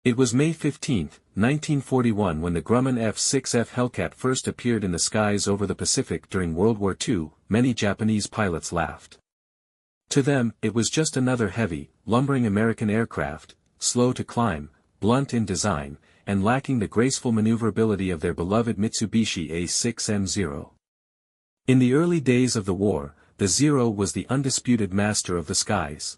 It was May 15, 1941 when the Grumman F-6F Hellcat first appeared in the skies over the Pacific during World War II. Many Japanese pilots laughed. To them, it was just another heavy, lumbering American aircraft, slow to climb, blunt in design, and lacking the graceful maneuverability of their beloved Mitsubishi A6M0. In the early days of the war, the Zero was the undisputed master of the skies.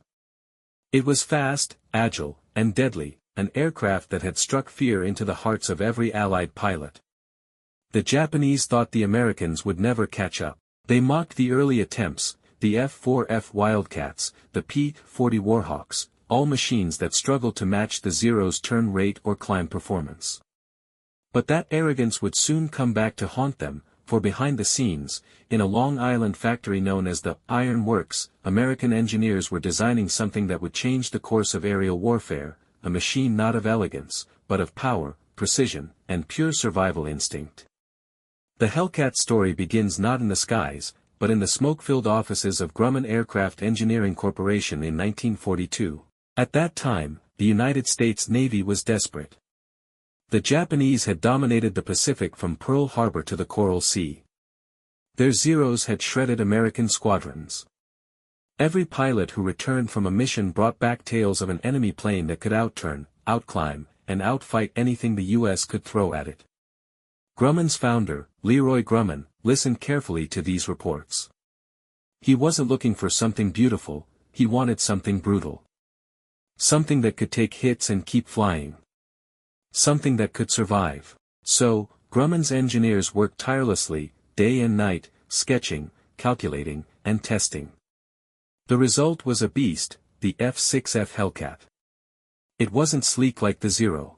It was fast, agile, and deadly, an aircraft that had struck fear into the hearts of every Allied pilot. The Japanese thought the Americans would never catch up. They mocked the early attempts, the F-4F Wildcats, the P-40 Warhawks, all machines that struggled to match the Zero's turn rate or climb performance. But that arrogance would soon come back to haunt them, for behind the scenes, in a Long Island factory known as the Iron Works, American engineers were designing something that would change the course of aerial warfare, a machine not of elegance, but of power, precision, and pure survival instinct. The Hellcat story begins not in the skies, but in the smoke-filled offices of Grumman Aircraft Engineering Corporation in 1942. At that time, the United States Navy was desperate. The Japanese had dominated the Pacific from Pearl Harbor to the Coral Sea. Their Zeros had shredded American squadrons. Every pilot who returned from a mission brought back tales of an enemy plane that could outturn, outclimb, and outfight anything the U.S. could throw at it. Grumman's founder, Leroy Grumman, listened carefully to these reports. He wasn't looking for something beautiful, he wanted something brutal. Something that could take hits and keep flying. Something that could survive. So, Grumman's engineers worked tirelessly, day and night, sketching, calculating, and testing. The result was a beast, the F-6F Hellcat. It wasn't sleek like the Zero.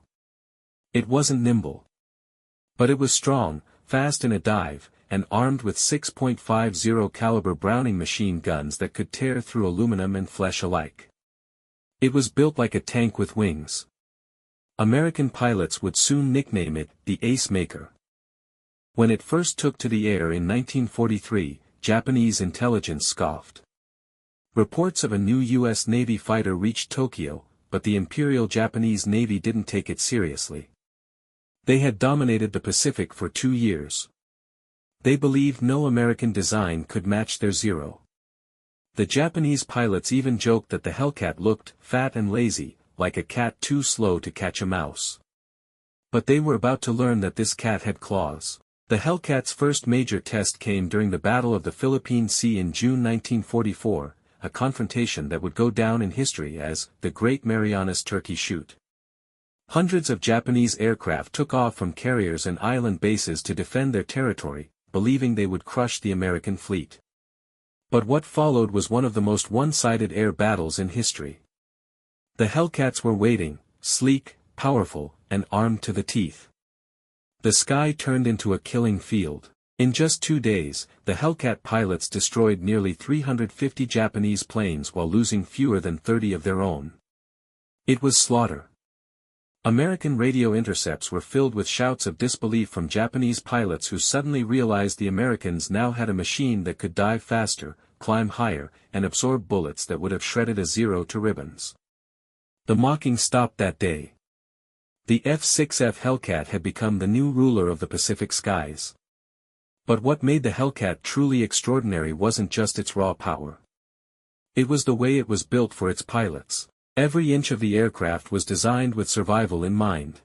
It wasn't nimble. But it was strong, fast in a dive, and armed with 6.50 caliber Browning machine guns that could tear through aluminum and flesh alike. It was built like a tank with wings. American pilots would soon nickname it the Ace Maker. When it first took to the air in 1943, Japanese intelligence scoffed. Reports of a new U.S. Navy fighter reached Tokyo, but the Imperial Japanese Navy didn't take it seriously. They had dominated the Pacific for 2 years. They believed no American design could match their Zero. The Japanese pilots even joked that the Hellcat looked fat and lazy, like a cat too slow to catch a mouse. But they were about to learn that this cat had claws. The Hellcat's first major test came during the Battle of the Philippine Sea in June 1944, a confrontation that would go down in history as the Great Marianas Turkey Shoot. Hundreds of Japanese aircraft took off from carriers and island bases to defend their territory, believing they would crush the American fleet. But what followed was one of the most one-sided air battles in history. The Hellcats were waiting, sleek, powerful, and armed to the teeth. The sky turned into a killing field. In just 2 days, the Hellcat pilots destroyed nearly 350 Japanese planes while losing fewer than 30 of their own. It was slaughter. American radio intercepts were filled with shouts of disbelief from Japanese pilots who suddenly realized the Americans now had a machine that could dive faster, climb higher, and absorb bullets that would have shredded a Zero to ribbons. The mocking stopped that day. The F-6F Hellcat had become the new ruler of the Pacific skies. But what made the Hellcat truly extraordinary wasn't just its raw power. It was the way it was built for its pilots. Every inch of the aircraft was designed with survival in mind.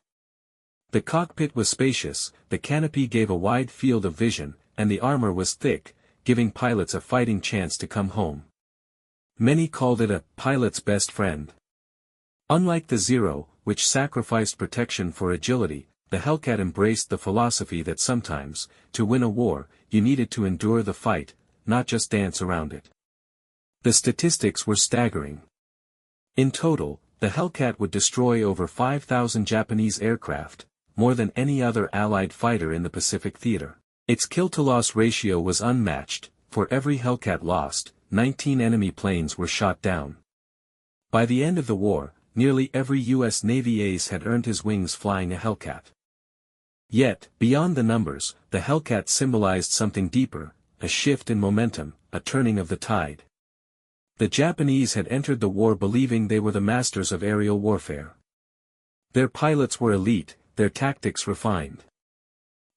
The cockpit was spacious, the canopy gave a wide field of vision, and the armor was thick, giving pilots a fighting chance to come home. Many called it a pilot's best friend. Unlike the Zero, which sacrificed protection for agility, the Hellcat embraced the philosophy that sometimes, to win a war, you needed to endure the fight, not just dance around it. The statistics were staggering. In total, the Hellcat would destroy over 5,000 Japanese aircraft, more than any other Allied fighter in the Pacific theater. Its kill-to-loss ratio was unmatched. For every Hellcat lost, 19 enemy planes were shot down. By the end of the war, nearly every U.S. Navy ace had earned his wings flying a Hellcat. Yet, beyond the numbers, the Hellcat symbolized something deeper, a shift in momentum, a turning of the tide. The Japanese had entered the war believing they were the masters of aerial warfare. Their pilots were elite, their tactics refined.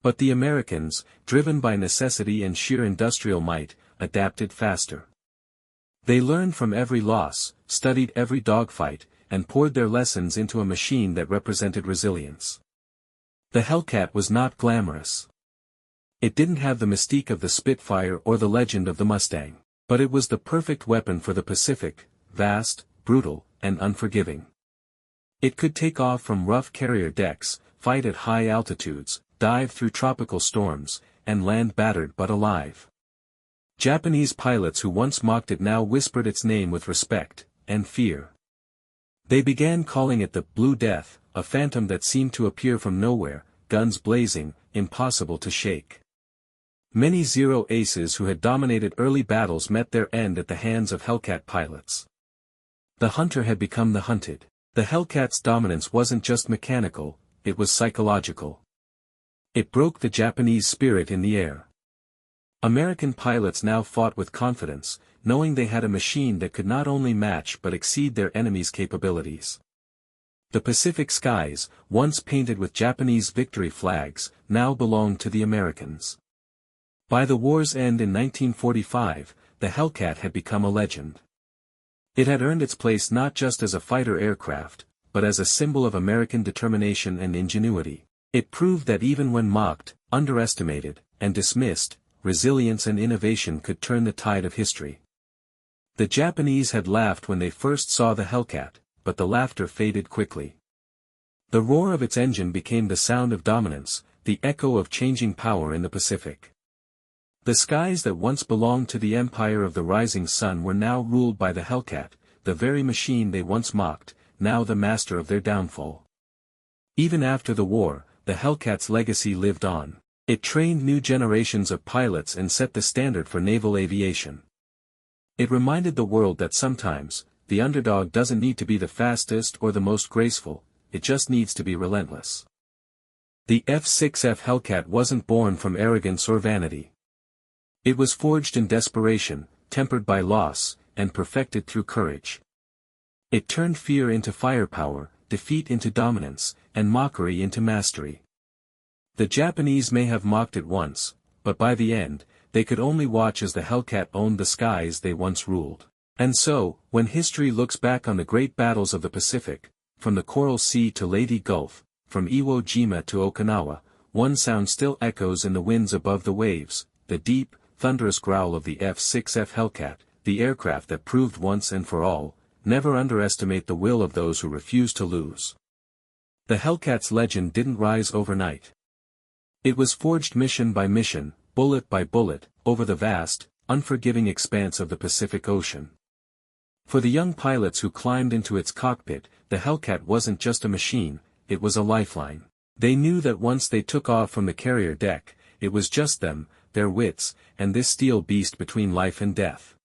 But the Americans, driven by necessity and sheer industrial might, adapted faster. They learned from every loss, studied every dogfight, and poured their lessons into a machine that represented resilience. The Hellcat was not glamorous. It didn't have the mystique of the Spitfire or the legend of the Mustang, but it was the perfect weapon for the Pacific, vast, brutal, and unforgiving. It could take off from rough carrier decks, fight at high altitudes, dive through tropical storms, and land battered but alive. Japanese pilots who once mocked it now whispered its name with respect and fear. They began calling it the Blue Death, a phantom that seemed to appear from nowhere, guns blazing, impossible to shake. Many Zero aces who had dominated early battles met their end at the hands of Hellcat pilots. The hunter had become the hunted. The Hellcat's dominance wasn't just mechanical, it was psychological. It broke the Japanese spirit in the air. American pilots now fought with confidence, knowing they had a machine that could not only match but exceed their enemies' capabilities. The Pacific skies, once painted with Japanese victory flags, now belonged to the Americans. By the war's end in 1945, the Hellcat had become a legend. It had earned its place not just as a fighter aircraft, but as a symbol of American determination and ingenuity. It proved that even when mocked, underestimated, and dismissed, resilience and innovation could turn the tide of history. The Japanese had laughed when they first saw the Hellcat, but the laughter faded quickly. The roar of its engine became the sound of dominance, the echo of changing power in the Pacific. The skies that once belonged to the empire of the rising sun were now ruled by the Hellcat, the very machine they once mocked, now the master of their downfall. Even after the war, the Hellcat's legacy lived on. It trained new generations of pilots and set the standard for naval aviation. It reminded the world that sometimes, the underdog doesn't need to be the fastest or the most graceful, it just needs to be relentless. The F-6F Hellcat wasn't born from arrogance or vanity. It was forged in desperation, tempered by loss, and perfected through courage. It turned fear into firepower, defeat into dominance, and mockery into mastery. The Japanese may have mocked it once, but by the end, they could only watch as the Hellcat owned the skies they once ruled. And so, when history looks back on the great battles of the Pacific, from the Coral Sea to Leyte Gulf, from Iwo Jima to Okinawa, one sound still echoes in the winds above the waves, the deep, thunderous growl of the F-6F Hellcat, the aircraft that proved once and for all, never underestimate the will of those who refuse to lose. The Hellcat's legend didn't rise overnight. It was forged mission by mission, bullet by bullet, over the vast, unforgiving expanse of the Pacific Ocean. For the young pilots who climbed into its cockpit, the Hellcat wasn't just a machine, it was a lifeline. They knew that once they took off from the carrier deck, it was just them, their wits, and this steel beast between life and death.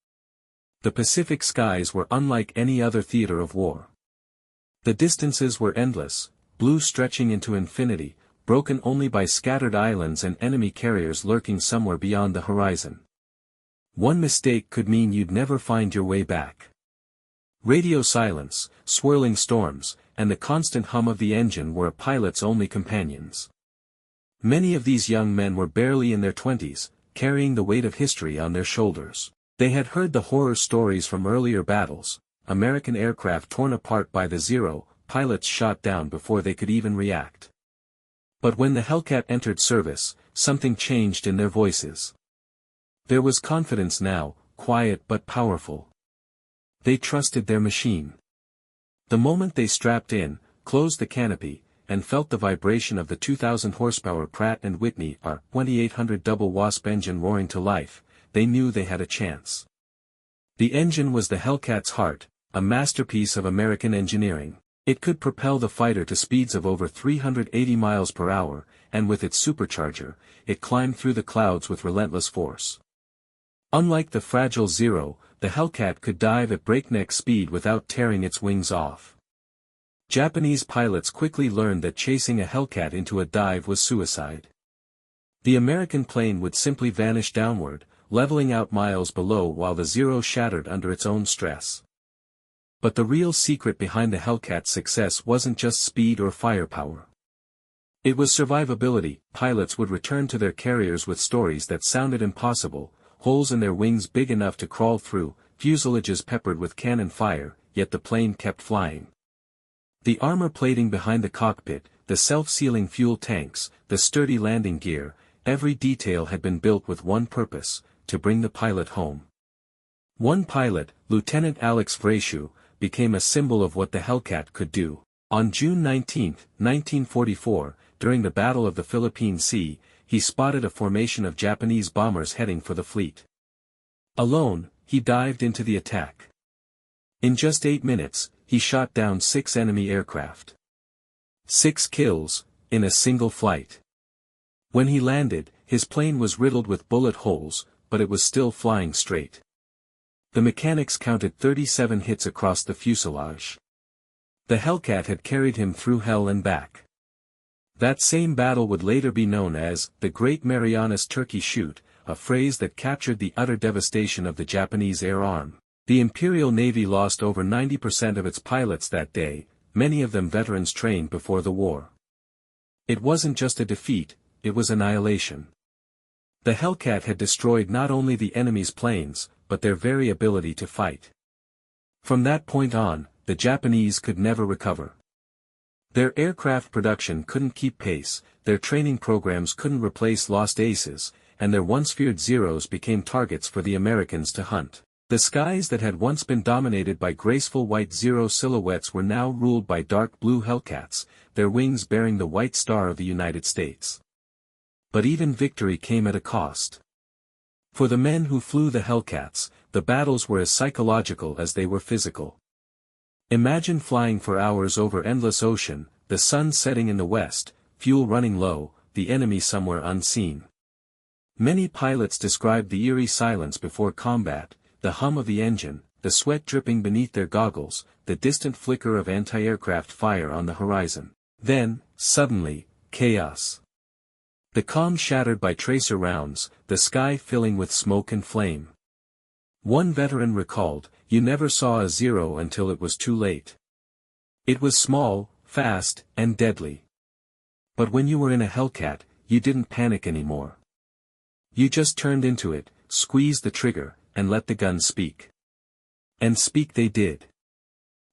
The Pacific skies were unlike any other theater of war. The distances were endless, blue stretching into infinity, broken only by scattered islands and enemy carriers lurking somewhere beyond the horizon. One mistake could mean you'd never find your way back. Radio silence, swirling storms, and the constant hum of the engine were a pilot's only companions. Many of these young men were barely in their 20s, carrying the weight of history on their shoulders. They had heard the horror stories from earlier battles, American aircraft torn apart by the Zero, pilots shot down before they could even react. But when the Hellcat entered service, something changed in their voices. There was confidence now, quiet but powerful. They trusted their machine. The moment they strapped in, closed the canopy, and felt the vibration of the 2,000 horsepower Pratt & Whitney R2800 double Wasp engine roaring to life, they knew they had a chance. The engine was the Hellcat's heart, a masterpiece of American engineering. It could propel the fighter to speeds of over 380 miles per hour, and with its supercharger, it climbed through the clouds with relentless force. Unlike the fragile Zero, the Hellcat could dive at breakneck speed without tearing its wings off. Japanese pilots quickly learned that chasing a Hellcat into a dive was suicide. The American plane would simply vanish downward, leveling out miles below while the Zero shattered under its own stress. But the real secret behind the Hellcat's success wasn't just speed or firepower. It was survivability. Pilots would return to their carriers with stories that sounded impossible, holes in their wings big enough to crawl through, fuselages peppered with cannon fire, yet the plane kept flying. The armor plating behind the cockpit, the self-sealing fuel tanks, the sturdy landing gear, every detail had been built with one purpose, to bring the pilot home. One pilot, Lieutenant Alex Vrashu, became a symbol of what the Hellcat could do. On June 19, 1944, during the Battle of the Philippine Sea, he spotted a formation of Japanese bombers heading for the fleet. Alone, he dived into the attack. In just 8 minutes, he shot down 6 enemy aircraft. 6 kills, in a single flight. When he landed, his plane was riddled with bullet holes, but it was still flying straight. The mechanics counted 37 hits across the fuselage. The Hellcat had carried him through hell and back. That same battle would later be known as the Great Marianas Turkey Shoot, a phrase that captured the utter devastation of the Japanese air arm. The Imperial Navy lost over 90% of its pilots that day, many of them veterans trained before the war. It wasn't just a defeat, it was annihilation. The Hellcat had destroyed not only the enemy's planes, but their very ability to fight. From that point on, the Japanese could never recover. Their aircraft production couldn't keep pace, their training programs couldn't replace lost aces, and their once feared Zeros became targets for the Americans to hunt. The skies that had once been dominated by graceful white Zero silhouettes were now ruled by dark blue Hellcats, their wings bearing the white star of the United States. But even victory came at a cost. For the men who flew the Hellcats, the battles were as psychological as they were physical. Imagine flying for hours over endless ocean, the sun setting in the west, fuel running low, the enemy somewhere unseen. Many pilots described the eerie silence before combat, the hum of the engine, the sweat dripping beneath their goggles, the distant flicker of anti-aircraft fire on the horizon. Then, suddenly, chaos. The calm shattered by tracer rounds, the sky filling with smoke and flame. One veteran recalled, "You never saw a Zero until it was too late. It was small, fast, and deadly. But when you were in a Hellcat, you didn't panic anymore. You just turned into it, squeezed the trigger, and let the gun speak." And speak they did.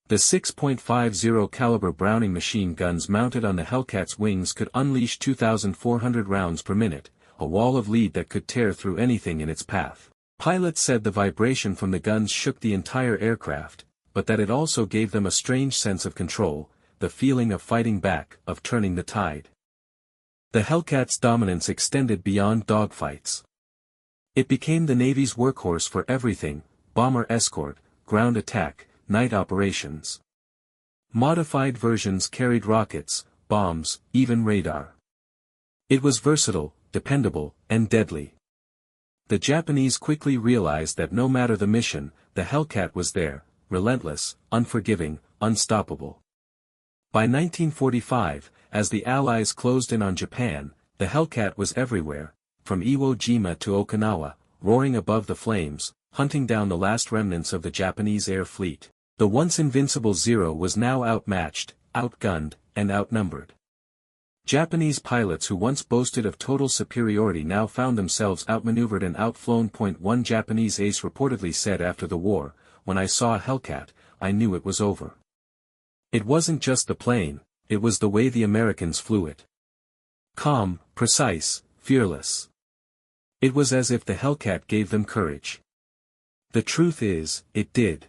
The 6.50 caliber Browning machine guns mounted on the Hellcat's wings could unleash 2,400 rounds per minute, a wall of lead that could tear through anything in its path. Pilots said the vibration from the guns shook the entire aircraft, but that it also gave them a strange sense of control, the feeling of fighting back, of turning the tide. The Hellcat's dominance extended beyond dogfights. It became the Navy's workhorse for everything: bomber escort, ground attack, night operations. Modified versions carried rockets, bombs, even radar. It was versatile, dependable, and deadly. The Japanese quickly realized that no matter the mission, the Hellcat was there, relentless, unforgiving, unstoppable. By 1945, as the Allies closed in on Japan, the Hellcat was everywhere, from Iwo Jima to Okinawa, roaring above the flames, hunting down the last remnants of the Japanese air fleet. The once invincible Zero was now outmatched, outgunned, and outnumbered. Japanese pilots who once boasted of total superiority now found themselves outmaneuvered and outflown. One Japanese ace reportedly said after the war, "When I saw a Hellcat, I knew it was over." It wasn't just the plane, it was the way the Americans flew it. Calm, precise, fearless. It was as if the Hellcat gave them courage. The truth is, it did.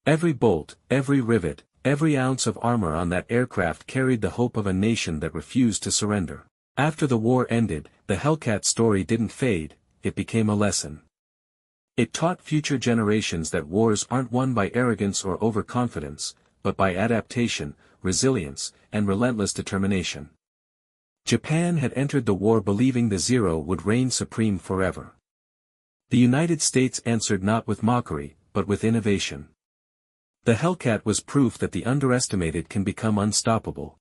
Every bolt, every rivet, every ounce of armor on that aircraft carried the hope of a nation that refused to surrender. After the war ended, the Hellcat story didn't fade, it became a lesson. It taught future generations that wars aren't won by arrogance or overconfidence, but by adaptation, resilience, and relentless determination. Japan had entered the war believing the Zero would reign supreme forever. The United States answered not with mockery, but with innovation. The Hellcat was proof that the underestimated can become unstoppable.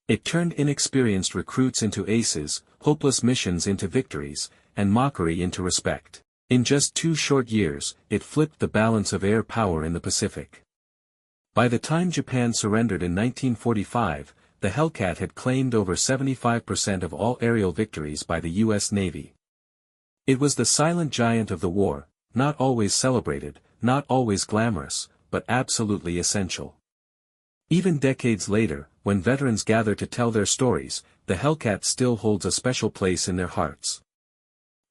It turned inexperienced recruits into aces, hopeless missions into victories, and mockery into respect. In just 2 short years, it flipped the balance of air power in the Pacific. By the time Japan surrendered in 1945, the Hellcat had claimed over 75% of all aerial victories by the U.S. Navy. It was the silent giant of the war, not always celebrated, not always glamorous, but absolutely essential. Even decades later, when veterans gather to tell their stories, the Hellcat still holds a special place in their hearts.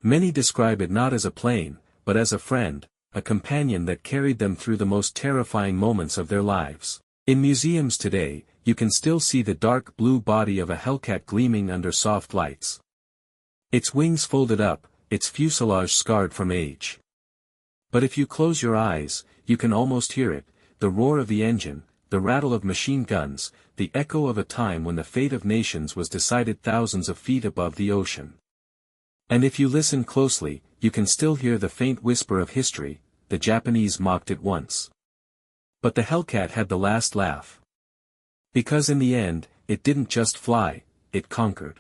Many describe it not as a plane, but as a friend, a companion that carried them through the most terrifying moments of their lives. In museums today, you can still see the dark blue body of a Hellcat gleaming under soft lights. Its wings folded up, its fuselage scarred from age. But if you close your eyes, you can almost hear it, the roar of the engine, the rattle of machine guns, the echo of a time when the fate of nations was decided thousands of feet above the ocean. And if you listen closely, you can still hear the faint whisper of history, the Japanese mocked it once. But the Hellcat had the last laugh. Because in the end, it didn't just fly, it conquered.